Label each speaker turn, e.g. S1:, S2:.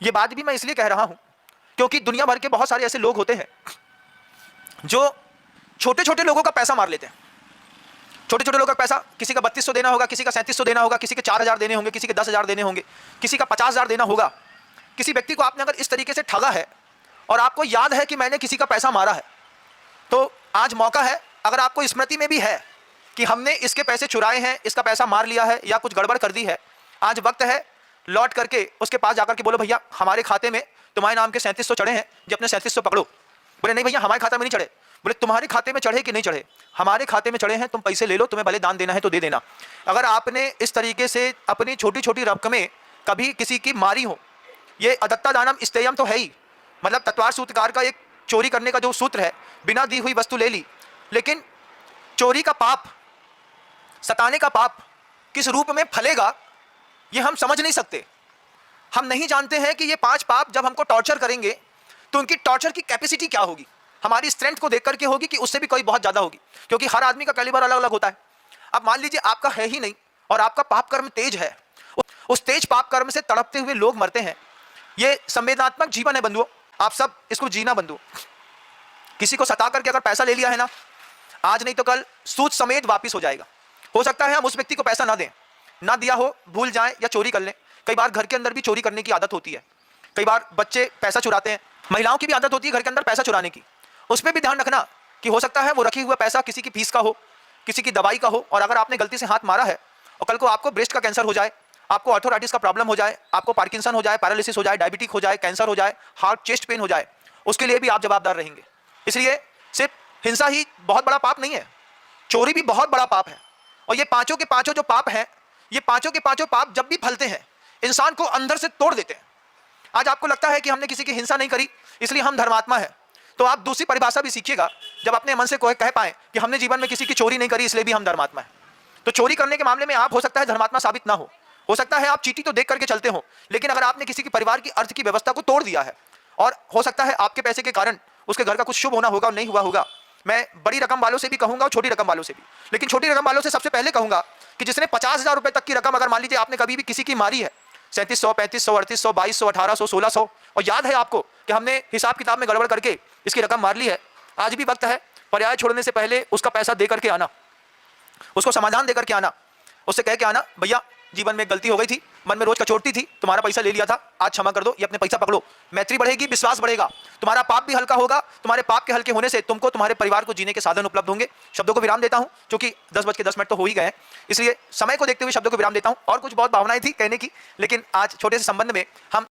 S1: ये बात भी मैं इसलिए कह रहा हूं क्योंकि दुनिया भर के बहुत सारे ऐसे लोग होते हैं जो छोटे छोटे लोगों का पैसा मार लेते हैं। छोटे छोटे लोगों का पैसा, किसी का 3200 देना होगा, किसी का 3700 देना होगा, किसी के 4000 देने होंगे, किसी के 10,000 देने होंगे, किसी का 50,000 देना होगा। किसी व्यक्ति को आपने अगर इस तरीके से ठगा है और आपको याद है कि मैंने किसी का पैसा मारा है, तो आज मौका है, अगर आपको स्मृति में भी है कि हमने इसके पैसे चुराए हैं, इसका पैसा मार लिया है या कुछ गड़बड़ कर दी है, आज वक्त है लौट करके उसके पास जाकर के बोलो भैया हमारे खाते में तुम्हारे नाम के 3700 चढ़े हैं, जो अपने 3700 पकड़ो। बोले नहीं भैया हमारे खाते में नहीं चढ़े। बोले तुम्हारे खाते में चढ़े कि नहीं चढ़े? हमारे खाते में चढ़े हैं, तुम पैसे ले लो, तुम्हें भले दान देना है तो दे देना। अगर आपने इस तरीके से अपनी छोटी छोटी रकमें कभी किसी की मारी हो, ये अदत्ता दानम इस्तेयम तो है ही, मतलब तत्वार सूत्रकार का एक चोरी करने का जो सूत्र है, बिना दी हुई वस्तु ले ली। लेकिन चोरी का पाप, सताने का पाप किस रूप में फलेगा ये हम समझ नहीं सकते। हम नहीं जानते हैं कि ये 5 पाप जब हमको टॉर्चर करेंगे तो उनकी टॉर्चर की कैपेसिटी क्या होगी, हमारी स्ट्रेंथ को देख करके होगी कि उससे भी कोई बहुत ज्यादा होगी, क्योंकि हर आदमी का कैलिबर अलग अलग होता है। अब मान लीजिए आपका है ही नहीं और आपका पाप कर्म तेज है, उस तेज पाप कर्म से तड़पते हुए लोग मरते हैं। ये संवेदनात्मक जीवन है बंधुओं, आप सब इसको जीना बंधुओं। किसी को सता करके अगर पैसा ले लिया है ना, आज नहीं तो कल सूद समेत वापिस हो जाएगा। हो सकता है हम उस व्यक्ति को पैसा ना दें, ना दिया हो, भूल जाएं या चोरी कर लें। कई बार घर के अंदर भी चोरी करने की आदत होती है, कई बार बच्चे पैसा चुराते हैं, महिलाओं की भी आदत होती है घर के अंदर पैसा चुराने की। उसमें भी ध्यान रखना कि हो सकता है वो रखी हुआ पैसा किसी की फीस का हो, किसी की दवाई का हो, और अगर आपने गलती से हाथ मारा है और कल को आपको ब्रेस्ट का कैंसर हो जाए, आपको आर्थराइटिस का प्रॉब्लम हो जाए, आपको पार्किंसन हो जाए, पैरालिसिस हो जाए, डायबिटिक हो जाए, कैंसर हो जाए, हार्ट चेस्ट पेन हो जाए, उसके लिए भी आप जवाबदार रहेंगे। इसलिए सिर्फ हिंसा ही बहुत बड़ा पाप नहीं है, चोरी भी बहुत बड़ा पाप है। और ये पांचों के पांचों जो पाप हैं, ये पांचों के पांचों पाप जब भी फलते हैं इंसान को अंदर से तोड़ देते हैं। आज आपको लगता है कि हमने किसी की हिंसा नहीं करी इसलिए हम धर्मात्मा है, तो आप दूसरी परिभाषा भी सीखिएगा जब अपने मन से कोई कह पाए कि हमने जीवन में किसी की चोरी नहीं करी इसलिए भी हम धर्मात्मा है। तो चोरी करने के मामले में आप हो सकता है धर्मात्मा साबित ना हो सकता है आप चीटी तो देख करके चलते हो, लेकिन अगर आपने किसी की परिवार की अर्थ की व्यवस्था को तोड़ दिया है और हो सकता है आपके पैसे के कारण उसके घर का कुछ शुभ होना होगा और नहीं हुआ होगा। मैं बड़ी रकम वालों से भी कहूंगा और छोटी रकम वालों से भी, लेकिन छोटी रकम वालों से सबसे पहले कहूंगा कि जिसने 50,000 रुपए तक की रकम अगर मान लीजिए आपने कभी भी किसी की मारी है, 3700, 3500, 3800, 2200, 1800, 1600, और याद है आपको कि हमने हिसाब किताब में गड़बड़ करके इसकी रकम मार ली है, आज भी वक्त है पर्याय छोड़ने से पहले उसका पैसा दे करके आना, उसको समाधान दे करके आना, उससे कह के आना भैया जीवन में गलती हो गई थी, मन में रोज कचोटती थी, तुम्हारा पैसा ले लिया था, आज क्षमा कर दो, ये अपने पैसा पकड़ो। मैत्री बढ़ेगी, विश्वास बढ़ेगा, तुम्हारा पाप भी हल्का होगा, तुम्हारे पाप के हल्के होने से तुमको तुम्हारे परिवार को जीने के साधन उपलब्ध होंगे। शब्दों को विराम देता हूं क्योंकि 10:10 तो हो ही गए हैं, इसलिए समय को देखते हुए शब्दों को विराम देता हूं। और कुछ बहुत भावनाएं थी कहने की, लेकिन आज छोटे से संबंध में हम